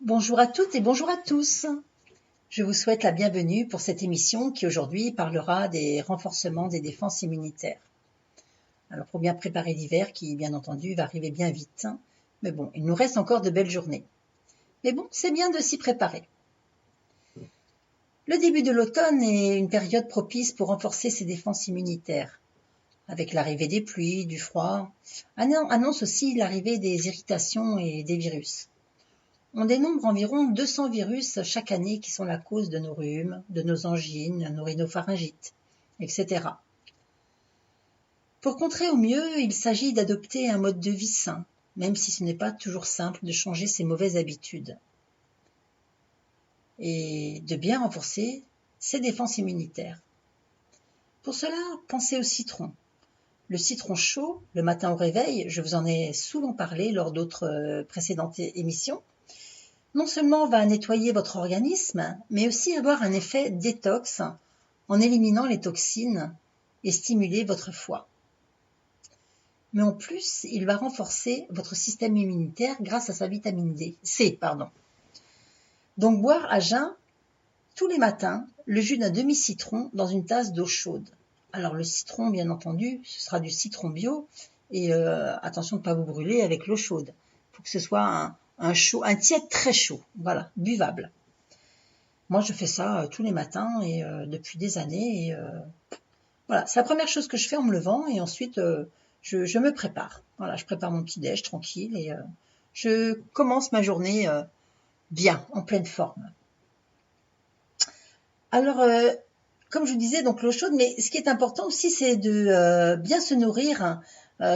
Bonjour à toutes et bonjour à tous. Je vous souhaite la bienvenue pour cette émission qui aujourd'hui parlera des renforcements des défenses immunitaires. Alors pour bien préparer l'hiver qui, bien entendu, va arriver bien vite. Mais bon, il nous reste encore de belles journées. Mais bon, c'est bien de s'y préparer. Le début de l'automne est une période propice pour renforcer ses défenses immunitaires. Avec l'arrivée des pluies, du froid, annonce aussi l'arrivée des irritations et des virus. On dénombre environ 200 virus chaque année qui sont la cause de nos rhumes, de nos angines, nos rhinopharyngites, etc. Pour contrer au mieux, il s'agit d'adopter un mode de vie sain, même si ce n'est pas toujours simple de changer ses mauvaises habitudes. Et de bien renforcer ses défenses immunitaires. Pour cela, pensez au citron. Le citron chaud, le matin au réveil, je vous en ai souvent parlé lors d'autres précédentes émissions, non seulement va nettoyer votre organisme, mais aussi avoir un effet détox en éliminant les toxines et stimuler votre foie. Mais en plus, il va renforcer votre système immunitaire grâce à sa vitamine C. Donc boire à jeun tous les matins le jus d'un demi-citron dans une tasse d'eau chaude. Alors le citron, bien entendu, ce sera du citron bio et attention de ne pas vous brûler avec l'eau chaude. Il faut que ce soit un tiède très chaud, voilà, buvable. Moi, je fais ça tous les matins et depuis des années. Et, voilà, c'est la première chose que je fais en me levant et ensuite je me prépare. Voilà, je prépare mon petit déj tranquille et je commence ma journée bien, en pleine forme. Alors, comme je vous disais, donc l'eau chaude, mais ce qui est important aussi, c'est de bien se nourrir.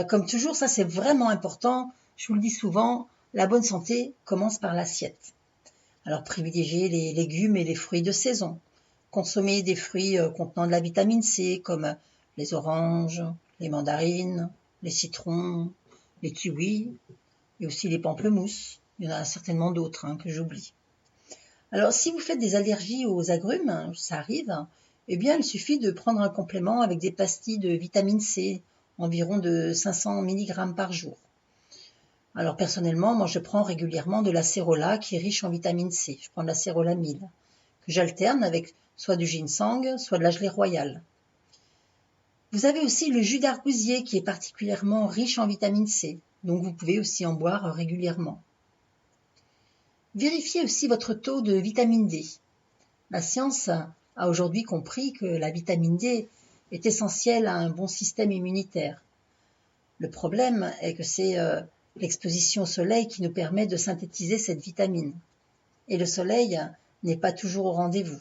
Comme toujours, ça c'est vraiment important. Je vous le dis souvent, la bonne santé commence par l'assiette. Alors privilégiez les légumes et les fruits de saison. Consommez des fruits contenant de la vitamine C comme les oranges, les mandarines, les citrons, les kiwis et aussi les pamplemousses. Il y en a certainement d'autres que j'oublie. Alors si vous faites des allergies aux agrumes, ça arrive, eh bien il suffit de prendre un complément avec des pastilles de vitamine C, environ de 500 mg par jour. Alors personnellement, moi je prends régulièrement de l'acérola qui est riche en vitamine C. Je prends de l'acérola 1000 que j'alterne avec soit du ginseng, soit de la gelée royale. Vous avez aussi le jus d'argousier qui est particulièrement riche en vitamine C, donc vous pouvez aussi en boire régulièrement. Vérifiez aussi votre taux de vitamine D. La science a aujourd'hui compris que la vitamine D est essentielle à un bon système immunitaire. Le problème est que c'est l'exposition au soleil qui nous permet de synthétiser cette vitamine. Et le soleil n'est pas toujours au rendez-vous.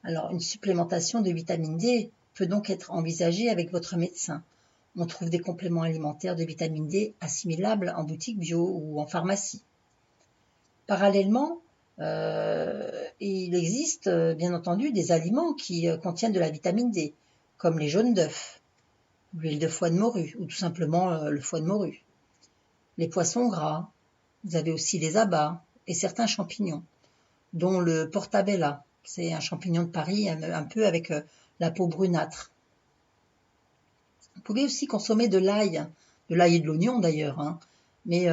Alors une supplémentation de vitamine D peut donc être envisagée avec votre médecin. On trouve des compléments alimentaires de vitamine D assimilables en boutique bio ou en pharmacie. Parallèlement, il existe bien entendu des aliments qui contiennent de la vitamine D, comme les jaunes d'œufs, l'huile de foie de morue ou tout simplement le foie de morue. Les poissons gras, vous avez aussi les abats et certains champignons, dont le portabella, c'est un champignon de Paris un peu avec la peau brunâtre. Vous pouvez aussi consommer de l'ail et de l'oignon d'ailleurs, mais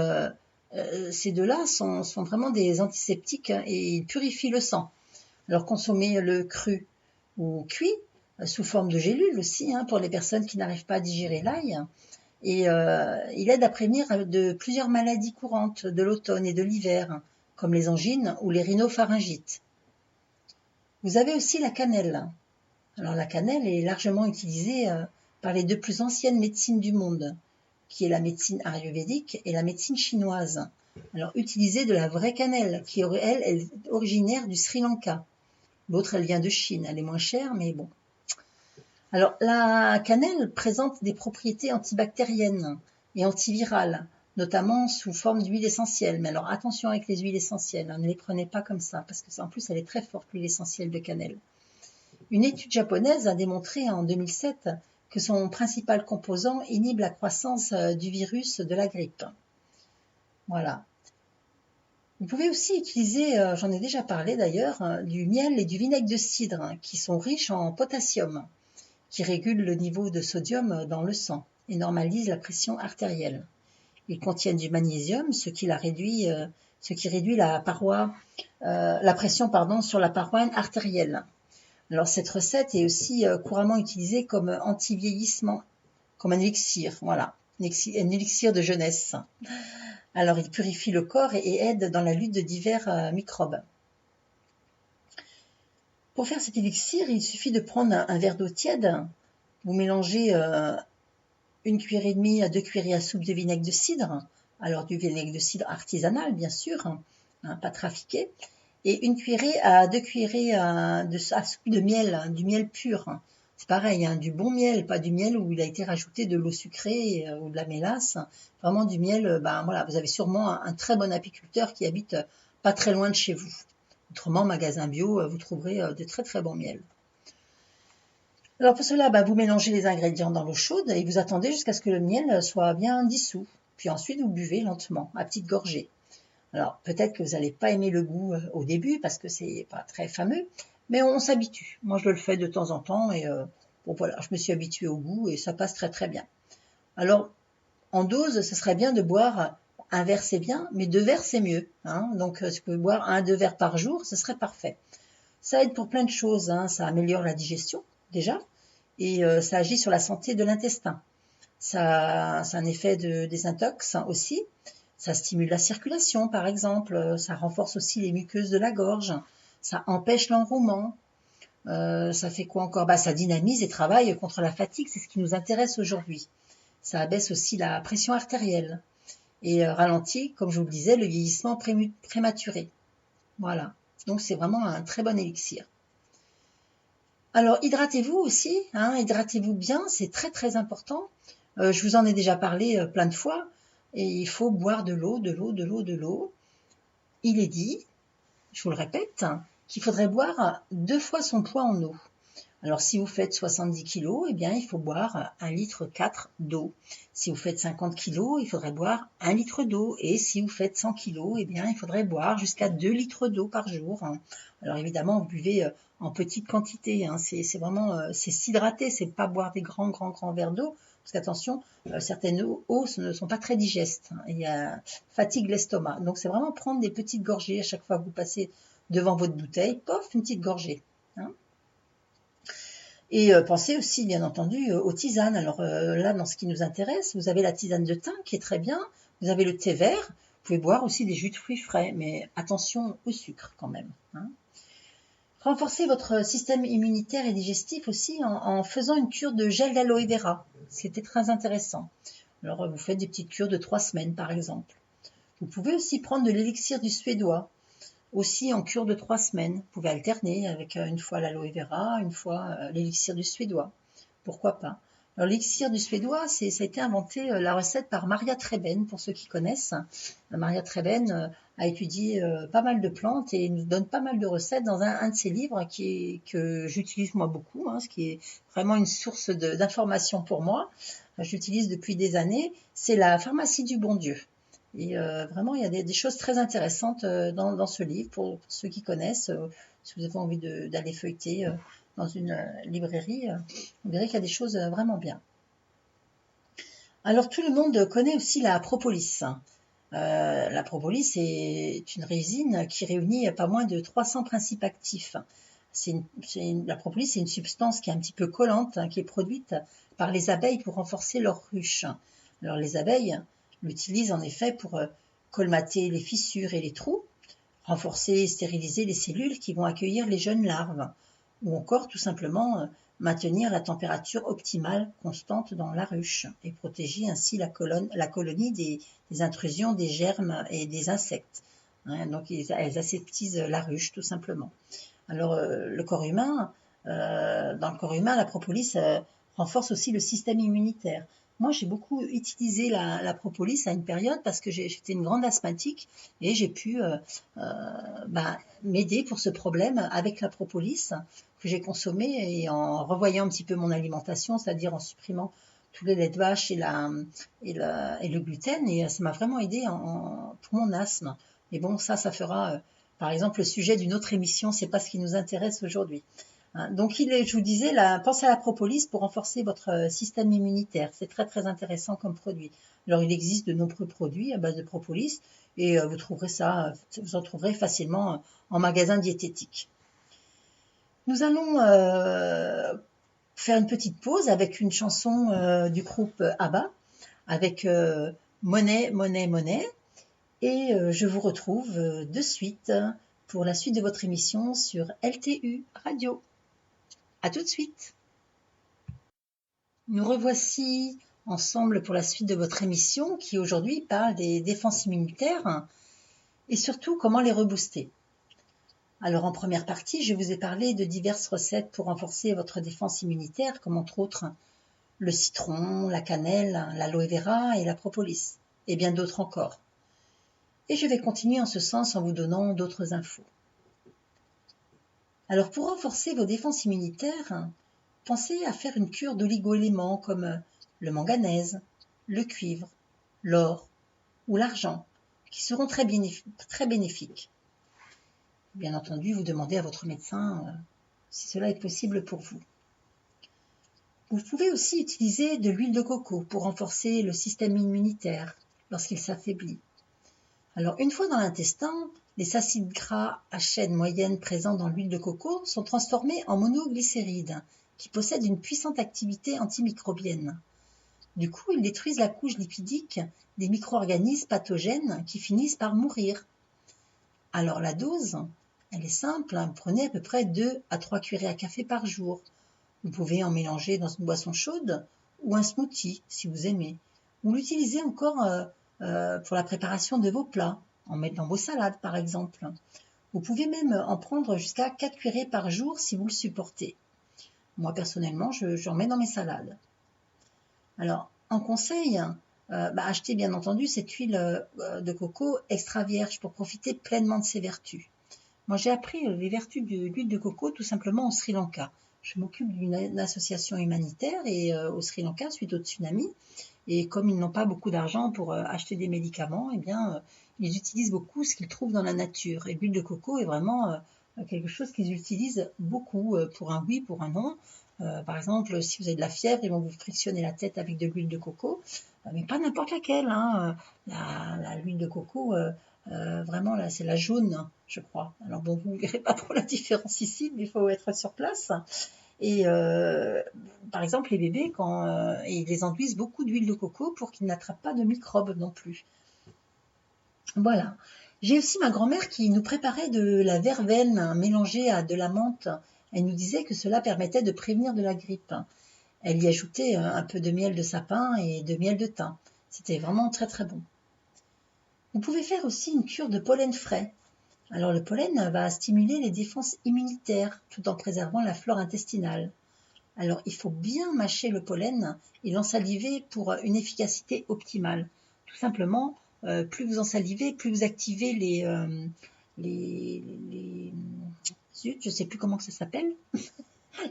ces deux-là sont vraiment des antiseptiques et ils purifient le sang. Alors consommez-le cru ou cuit, sous forme de gélules aussi, pour les personnes qui n'arrivent pas à digérer l'ail. Et il aide à prévenir de plusieurs maladies courantes de l'automne et de l'hiver, comme les angines ou les rhinopharyngites. Vous avez aussi la cannelle. Alors la cannelle est largement utilisée par les deux plus anciennes médecines du monde, qui est la médecine ayurvédique et la médecine chinoise. Alors utilisez de la vraie cannelle, qui elle est originaire du Sri Lanka. L'autre, elle vient de Chine, elle est moins chère, mais bon. Alors la cannelle présente des propriétés antibactériennes et antivirales, notamment sous forme d'huile essentielle. Mais alors attention avec les huiles essentielles, ne les prenez pas comme ça, parce que en plus elle est très forte, l'huile essentielle de cannelle. Une étude japonaise a démontré en 2007 que son principal composant inhibe la croissance du virus de la grippe. Voilà. Vous pouvez aussi utiliser, j'en ai déjà parlé d'ailleurs, du miel et du vinaigre de cidre qui sont riches en potassium, qui régulent le niveau de sodium dans le sang et normalisent la pression artérielle. Ils contiennent du magnésium, ce qui la réduit ce qui réduit la pression sur la paroi artérielle. Alors cette recette est aussi couramment utilisée comme anti-vieillissement, comme un élixir, voilà, un élixir de jeunesse. Alors il purifie le corps et aide dans la lutte de divers microbes. Pour faire cet élixir, il suffit de prendre un verre d'eau tiède, vous mélangez 1 cuillère et demie à 2 cuillerées à soupe de vinaigre de cidre, alors du vinaigre de cidre artisanal bien sûr, pas trafiqué, et 1 cuillerée à 2 cuillerées à soupe de miel, du miel pur. C'est pareil, du bon miel, pas du miel où il a été rajouté de l'eau sucrée ou de la mélasse, vraiment du miel, voilà, vous avez sûrement un très bon apiculteur qui habite pas très loin de chez vous. Autrement, magasin bio, vous trouverez de très très bons miels. Alors pour cela, vous mélangez les ingrédients dans l'eau chaude et vous attendez jusqu'à ce que le miel soit bien dissous. Puis ensuite, vous buvez lentement, à petites gorgées. Alors peut-être que vous n'allez pas aimer le goût au début parce que c'est pas très fameux, mais on s'habitue. Moi, je le fais de temps en temps et bon voilà, je me suis habituée au goût et ça passe très très bien. Alors en dose, ce serait bien de boire 1 verre, c'est bien, mais 2 verres, c'est mieux. Donc si vous pouvez boire 1-2 verres par jour, ce serait parfait. Ça aide pour plein de choses, ça améliore la digestion déjà, et ça agit sur la santé de l'intestin. Ça a un effet de désintox aussi. Ça stimule la circulation, par exemple. Ça renforce aussi les muqueuses de la gorge. Ça empêche l'enrouement. Ça fait quoi encore? Ça dynamise et travaille contre la fatigue. C'est ce qui nous intéresse aujourd'hui. Ça abaisse aussi la pression artérielle et ralentit, comme je vous le disais, le vieillissement prématuré. Voilà. Donc c'est vraiment un très bon élixir. Alors hydratez-vous aussi, hydratez-vous bien, c'est très très important. Je vous en ai déjà parlé plein de fois. Et il faut boire de l'eau, de l'eau, de l'eau, de l'eau. Il est dit, je vous le répète, qu'il faudrait boire 2 fois son poids en eau. Alors si vous faites 70 kg, eh bien il faut boire 1,4 litre d'eau. Si vous faites 50 kg, il faudrait boire 1 litre d'eau. Et si vous faites 100 kg, eh bien il faudrait boire jusqu'à 2 litres d'eau par jour. Alors évidemment, vous buvez en petite quantité. C'est vraiment c'est s'hydrater, c'est pas boire des grands verres d'eau. Parce qu'attention, certaines eaux ne sont pas très digestes et fatigue l'estomac. Donc c'est vraiment prendre des petites gorgées à chaque fois que vous passez devant votre bouteille, pof, une petite gorgée. Et pensez aussi, bien entendu, aux tisanes. Alors là, dans ce qui nous intéresse, vous avez la tisane de thym qui est très bien. Vous avez le thé vert. Vous pouvez boire aussi des jus de fruits frais, mais attention au sucre quand même. Renforcez votre système immunitaire et digestif aussi en faisant une cure de gel d'aloe vera. C'était très intéressant. Alors vous faites des petites cures de 3 semaines par exemple. Vous pouvez aussi prendre de l'élixir du suédois, aussi en cure de 3 semaines. Vous pouvez alterner avec une fois l'aloe vera, une fois l'élixir du suédois. Pourquoi pas? Alors l'élixir du suédois, ça a été inventé, la recette par Maria Treben, pour ceux qui connaissent. Maria Treben a étudié pas mal de plantes et nous donne pas mal de recettes dans un de ses livres que j'utilise moi beaucoup, ce qui est vraiment une source d'information pour moi. J'utilise depuis des années. C'est la pharmacie du bon Dieu. Et vraiment, il y a des choses très intéressantes dans ce livre pour ceux qui connaissent. Si vous avez envie d'aller feuilleter dans une librairie, vous verrez qu'il y a des choses vraiment bien. Alors tout le monde connaît aussi la propolis. La propolis est une résine qui réunit pas moins de 300 principes actifs. La propolis, c'est une substance qui est un petit peu collante, qui est produite par les abeilles pour renforcer leur ruche. Alors les abeilles l'utilisent en effet pour colmater les fissures et les trous, renforcer et stériliser les cellules qui vont accueillir les jeunes larves, ou encore tout simplement maintenir la température optimale constante dans la ruche et protéger ainsi la colonie des intrusions des germes et des insectes. Donc elles aseptisent la ruche tout simplement. Alors dans le corps humain, la propolis renforce aussi le système immunitaire. Moi, j'ai beaucoup utilisé la propolis à une période parce que j'étais une grande asthmatique et j'ai pu m'aider pour ce problème avec la propolis que j'ai consommée et en revoyant un petit peu mon alimentation, c'est-à-dire en supprimant tous les laits de vache et le gluten, et ça m'a vraiment aidé pour mon asthme. Mais bon, ça fera par exemple le sujet d'une autre émission, c'est pas ce qui nous intéresse aujourd'hui. Donc je vous disais, pensez à la propolis pour renforcer votre système immunitaire. C'est très très intéressant comme produit. Alors il existe de nombreux produits à base de propolis. et vous en trouverez facilement en magasin diététique. Nous allons faire une petite pause avec une chanson du groupe ABBA, avec Money, Money, Money, et je vous retrouve de suite pour la suite de votre émission sur LTU Radio. À tout de suite. Nous revoici ensemble pour la suite de votre émission qui aujourd'hui parle des défenses immunitaires et surtout comment les rebooster. Alors en première partie, je vous ai parlé de diverses recettes pour renforcer votre défense immunitaire, comme entre autres le citron, la cannelle, l'aloe vera et la propolis, et bien d'autres encore. Et je vais continuer en ce sens en vous donnant d'autres infos. Alors pour renforcer vos défenses immunitaires, pensez à faire une cure d'oligo-éléments comme le manganèse, le cuivre, l'or ou l'argent, qui seront très bénéfiques. Bien entendu, vous demandez à votre médecin si cela est possible pour vous. Vous pouvez aussi utiliser de l'huile de coco pour renforcer le système immunitaire lorsqu'il s'affaiblit. Alors, une fois dans l'intestin, les acides gras à chaîne moyenne présents dans l'huile de coco sont transformés en monoglycérides, qui possèdent une puissante activité antimicrobienne. Du coup, ils détruisent la couche lipidique des micro-organismes pathogènes qui finissent par mourir. Alors, la dose, elle est simple, prenez à peu près 2 à 3 cuillerées à café par jour. Vous pouvez en mélanger dans une boisson chaude ou un smoothie si vous aimez. Ou l'utiliser encore pour la préparation de vos plats, en mettre dans vos salades par exemple. Vous pouvez même en prendre jusqu'à 4 cuillerées par jour si vous le supportez. Moi personnellement, j'en mets dans mes salades. Alors, en conseil, achetez bien entendu cette huile de coco extra vierge pour profiter pleinement de ses vertus. Moi, j'ai appris les vertus de l'huile de coco tout simplement au Sri Lanka. Je m'occupe d'une association humanitaire et au Sri Lanka, suite au tsunami. Et comme ils n'ont pas beaucoup d'argent pour acheter des médicaments, eh bien, ils utilisent beaucoup ce qu'ils trouvent dans la nature. Et l'huile de coco est vraiment quelque chose qu'ils utilisent beaucoup pour un oui, pour un non. Par exemple, si vous avez de la fièvre, ils vont vous frictionner la tête avec de l'huile de coco, mais pas n'importe laquelle. L'huile de coco, vraiment, là, c'est la jaune, je crois. Alors bon, vous ne verrez pas trop la différence ici, mais il faut être sur place. Et par exemple, les bébés, quand ils les enduisent beaucoup d'huile de coco pour qu'ils n'attrapent pas de microbes non plus. Voilà. J'ai aussi ma grand-mère qui nous préparait de la verveine mélangée à de la menthe. Elle nous disait que cela permettait de prévenir de la grippe. Elle y ajoutait un peu de miel de sapin et de miel de thym. C'était vraiment très très bon. Vous pouvez faire aussi une cure de pollen frais. Alors le pollen va stimuler les défenses immunitaires tout en préservant la flore intestinale. Alors il faut bien mâcher le pollen et l'ensaliver pour une efficacité optimale. Tout simplement, plus vous ensalivez, plus vous activez zut, je ne sais plus comment que ça s'appelle.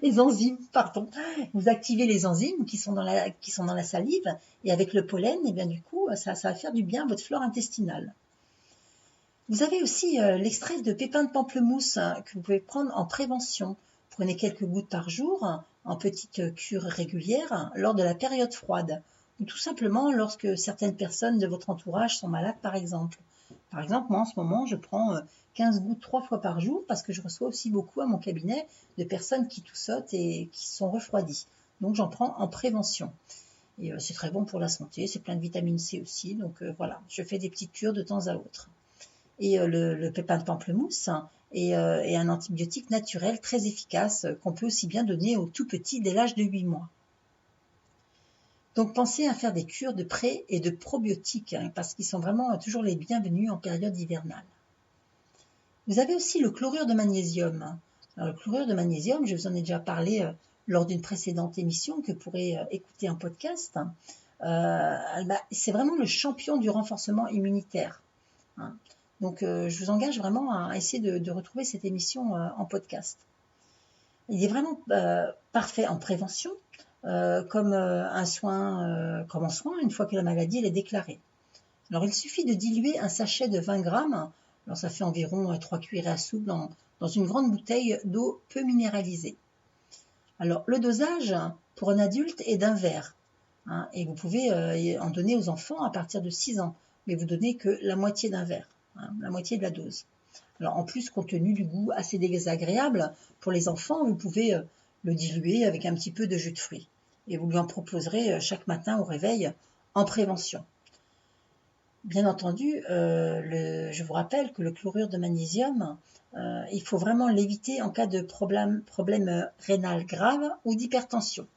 Les enzymes, pardon. Vous activez les enzymes qui sont dans la salive et avec le pollen, et bien du coup, ça va faire du bien à votre flore intestinale. Vous avez aussi l'extrait de pépins de pamplemousse que vous pouvez prendre en prévention. Prenez quelques gouttes par jour en petite cure régulière lors de la période froide ou tout simplement lorsque certaines personnes de votre entourage sont malades par exemple. Par exemple, moi en ce moment, je prends 15 gouttes 3 fois par jour parce que je reçois aussi beaucoup à mon cabinet de personnes qui toussotent et qui sont refroidies. Donc j'en prends en prévention. Et c'est très bon pour la santé, c'est plein de vitamine C aussi. Donc voilà, je fais des petites cures de temps à autre. Et le pépin de pamplemousse est un antibiotique naturel très efficace qu'on peut aussi bien donner aux tout petits dès l'âge de 8 mois. Donc pensez à faire des cures de pré- et de probiotiques parce qu'ils sont vraiment toujours les bienvenus en période hivernale. Vous avez aussi le chlorure de magnésium. Alors, le chlorure de magnésium, je vous en ai déjà parlé lors d'une précédente émission que vous pourrez écouter en podcast. C'est vraiment le champion du renforcement immunitaire. Donc, je vous engage vraiment à essayer de retrouver cette émission en podcast. Il est vraiment parfait en prévention, comme en soin une fois que la maladie elle est déclarée. Alors, il suffit de diluer un sachet de 20 grammes, alors ça fait environ 3 cuillerées à soupe dans une grande bouteille d'eau peu minéralisée. Alors, le dosage pour un adulte est d'un verre, et vous pouvez en donner aux enfants à partir de 6 ans. mais vous donnez que la moitié d'un verre, la moitié de la dose. Alors en plus, compte tenu du goût assez désagréable pour les enfants, vous pouvez le diluer avec un petit peu de jus de fruits. Et vous lui en proposerez chaque matin au réveil en prévention. Bien entendu, je vous rappelle que le chlorure de magnésium, il faut vraiment l'éviter en cas de problème rénal grave ou d'hypertension.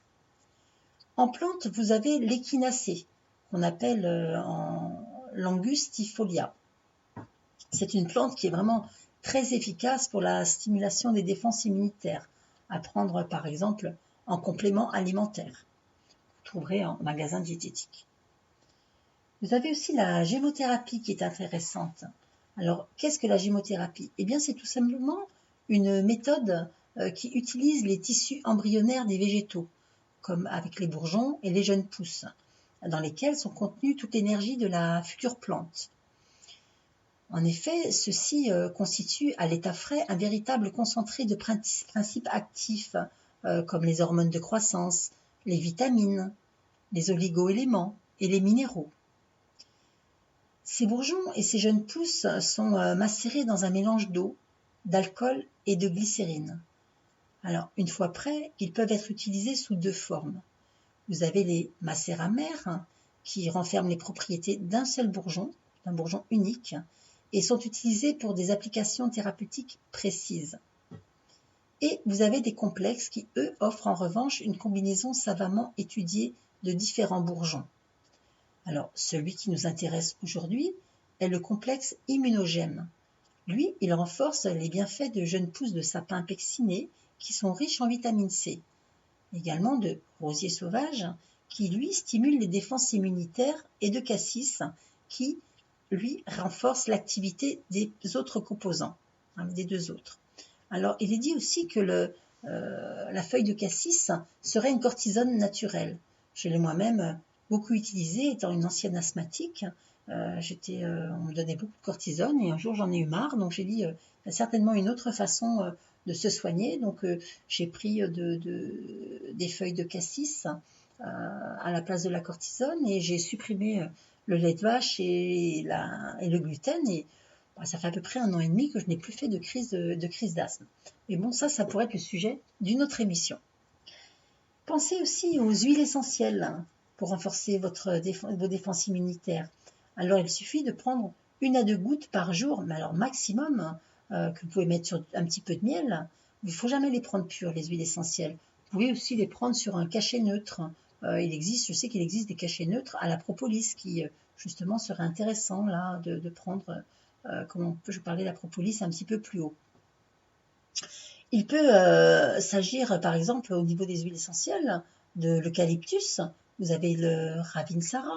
En plante, vous avez l'échinacée, qu'on appelle en langustifolia. C'est une plante qui est vraiment très efficace pour la stimulation des défenses immunitaires, à prendre par exemple en complément alimentaire. Vous trouverez en magasin diététique. Vous avez aussi la gémothérapie qui est intéressante. Alors, qu'est-ce que la gémothérapie? Eh bien, c'est tout simplement une méthode qui utilise les tissus embryonnaires des végétaux, comme avec les bourgeons et les jeunes pousses, dans lesquels sont contenues toute l'énergie de la future plante. En effet, ceci constitue à l'état frais un véritable concentré de principes actifs, comme les hormones de croissance, les vitamines, les oligo-éléments et les minéraux. Ces bourgeons et ces jeunes pousses sont macérés dans un mélange d'eau, d'alcool et de glycérine. Alors, une fois prêts, ils peuvent être utilisés sous deux formes. Vous avez les macéramères qui renferment les propriétés d'un seul bourgeon, d'un bourgeon unique, et sont utilisés pour des applications thérapeutiques précises. Et vous avez des complexes qui, eux, offrent en revanche une combinaison savamment étudiée de différents bourgeons. Alors, celui qui nous intéresse aujourd'hui est le complexe immunogène. Lui, il renforce les bienfaits de jeunes pousses de sapin pecciné qui sont riches en vitamine C. Également de rosier sauvage qui, lui, stimule les défenses immunitaires et de cassis qui, lui, renforce l'activité des autres composants, des deux autres. Alors, il est dit aussi que la feuille de cassis serait une cortisone naturelle. Je l'ai moi-même beaucoup utilisée, étant une ancienne asthmatique. On me donnait beaucoup de cortisone et un jour j'en ai eu marre, donc j'ai dit il y a certainement une autre façon de se soigner. Donc j'ai pris des feuilles de cassis à la place de la cortisone et j'ai supprimé le lait de vache et le gluten et ça fait à peu près 1 an et demi que je n'ai plus fait de crise d'asthme. Et bon, ça pourrait être le sujet d'une autre émission. Pensez aussi aux huiles essentielles pour renforcer vos défenses immunitaires. Alors, il suffit de prendre 1 à 2 gouttes par jour, mais alors maximum, que vous pouvez mettre sur un petit peu de miel. Il ne faut jamais les prendre pures, les huiles essentielles. Vous pouvez aussi les prendre sur un cachet neutre. Je sais qu'il existe des cachets neutres à la propolis qui, justement, serait intéressant là, de prendre, je parlais de la propolis un petit peu plus haut. Il peut s'agir, par exemple, au niveau des huiles essentielles, de l'eucalyptus. Vous avez le ravinsara,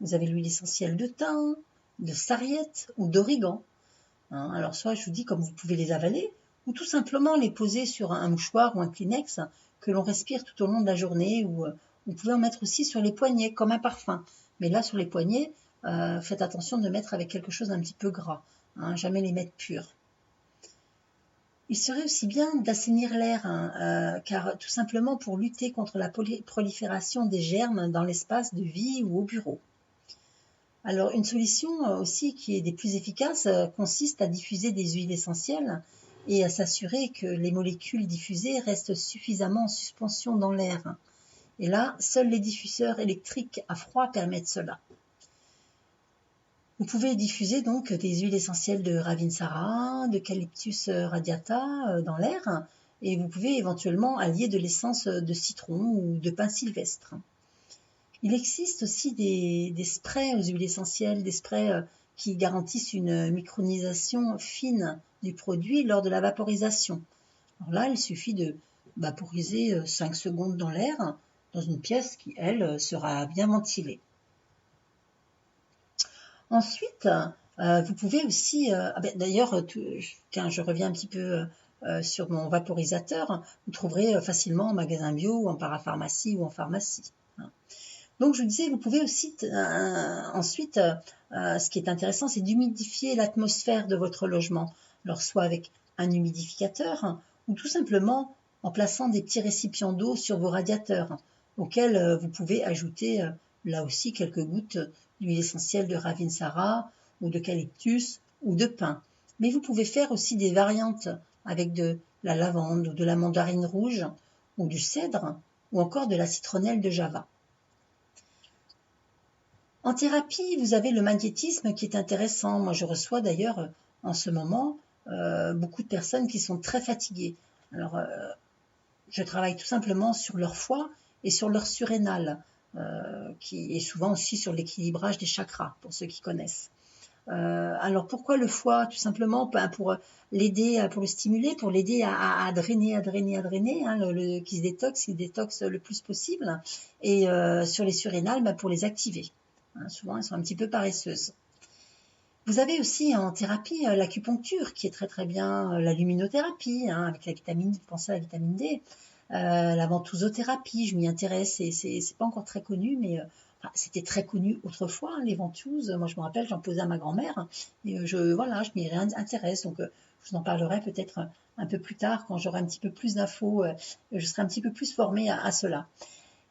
vous avez l'huile essentielle de thym, de sarriette ou d'origan. Alors, soit je vous dis comme vous pouvez les avaler, ou tout simplement les poser sur un mouchoir ou un Kleenex que l'on respire tout au long de la journée, ou vous pouvez en mettre aussi sur les poignets, comme un parfum. Mais là, sur les poignets, faites attention de mettre avec quelque chose d'un petit peu gras. Jamais les mettre purs. Il serait aussi bien d'assainir l'air, car tout simplement pour lutter contre la prolifération des germes dans l'espace de vie ou au bureau. Alors une solution aussi qui est des plus efficaces consiste à diffuser des huiles essentielles et à s'assurer que les molécules diffusées restent suffisamment en suspension dans l'air. Et là, seuls les diffuseurs électriques à froid permettent cela. Vous pouvez diffuser donc des huiles essentielles de ravinsara, d'eucalyptus radiata dans l'air et vous pouvez éventuellement allier de l'essence de citron ou de pin sylvestre. Il existe aussi des sprays aux huiles essentielles, des sprays qui garantissent une micronisation fine du produit lors de la vaporisation. Alors là, il suffit de vaporiser 5 secondes dans l'air, dans une pièce qui, elle, sera bien ventilée. Ensuite, vous pouvez aussi, d'ailleurs, je reviens un petit peu sur mon vaporisateur, vous trouverez facilement en magasin bio ou en parapharmacie ou en pharmacie. Donc je vous disais, vous pouvez aussi ensuite, ce qui est intéressant, c'est d'humidifier l'atmosphère de votre logement. Alors soit avec un humidificateur ou tout simplement en plaçant des petits récipients d'eau sur vos radiateurs auxquels vous pouvez ajouter là aussi quelques gouttes d'huile essentielle de Ravinsara ou d'eucalyptus ou de pin. Mais vous pouvez faire aussi des variantes avec de la lavande ou de la mandarine rouge ou du cèdre ou encore de la citronnelle de Java. En thérapie, vous avez le magnétisme qui est intéressant. Moi, je reçois d'ailleurs en ce moment beaucoup de personnes qui sont très fatiguées. Alors, je travaille tout simplement sur leur foie et sur leur surrénal, qui est souvent aussi sur l'équilibrage des chakras, pour ceux qui connaissent. Alors pourquoi le foie? Tout simplement pour l'aider, pour le stimuler, pour l'aider à drainer, hein, qui se détoxe le plus possible. Et sur les surrénales, pour les activer. Hein, souvent, elles sont un petit peu paresseuses. Vous avez aussi en thérapie l'acupuncture qui est très très bien, la luminothérapie hein, avec la vitamine, pensez à la vitamine D, la ventousothérapie, je m'y intéresse, c'est pas encore très connu, mais c'était très connu autrefois, hein, les ventouses. Moi, je me rappelle, j'en posais à ma grand-mère et je m'y intéresse. Donc, je vous en parlerai peut-être un peu plus tard quand j'aurai un petit peu plus d'infos. Je serai un petit peu plus formée à cela.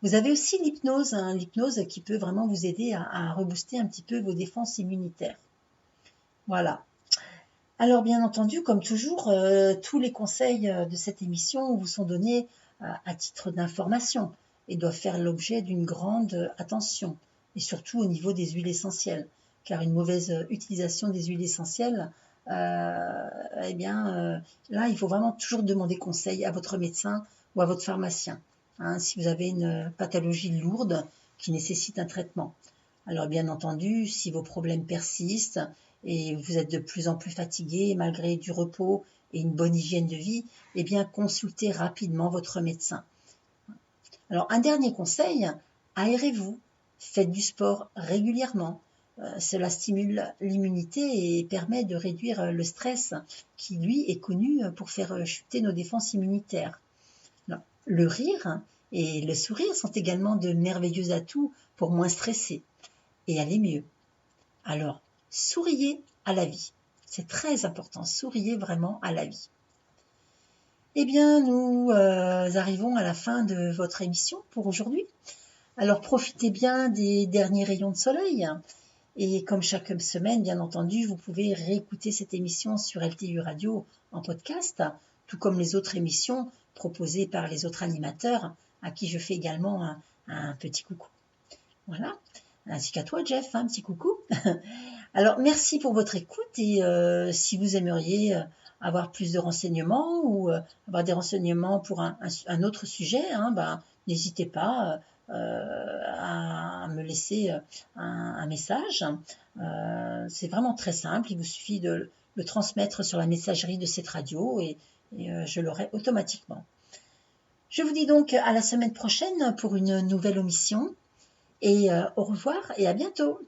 Vous avez aussi l'hypnose, hein, l'hypnose qui peut vraiment vous aider à rebooster un petit peu vos défenses immunitaires. Voilà. Alors bien entendu, comme toujours, tous les conseils de cette émission vous sont donnés à titre d'information et doivent faire l'objet d'une grande attention, et surtout au niveau des huiles essentielles, car une mauvaise utilisation des huiles essentielles, là, il faut vraiment toujours demander conseil à votre médecin ou à votre pharmacien, hein, si vous avez une pathologie lourde qui nécessite un traitement. Alors bien entendu, si vos problèmes persistent, et vous êtes de plus en plus fatigué malgré du repos et une bonne hygiène de vie, eh bien consultez rapidement votre médecin. Alors un dernier conseil, aérez-vous, faites du sport régulièrement. Cela stimule l'immunité et permet de réduire le stress qui, lui, est connu pour faire chuter nos défenses immunitaires. Alors, le rire et le sourire sont également de merveilleux atouts pour moins stresser et aller mieux. Alors, souriez à la vie. C'est très important, souriez vraiment à la vie. Eh bien, nous arrivons à la fin de votre émission pour aujourd'hui. Alors, profitez bien des derniers rayons de soleil. Et comme chaque semaine, bien entendu, vous pouvez réécouter cette émission sur LTU Radio en podcast, tout comme les autres émissions proposées par les autres animateurs, à qui je fais également un petit coucou. Voilà, ainsi qu'à toi, Jeff, un petit coucou. Alors, merci pour votre écoute et si vous aimeriez avoir plus de renseignements ou avoir des renseignements pour un autre sujet, hein, n'hésitez pas à me laisser un message. C'est vraiment très simple, il vous suffit de le transmettre sur la messagerie de cette radio et je l'aurai automatiquement. Je vous dis donc à la semaine prochaine pour une nouvelle émission et au revoir et à bientôt.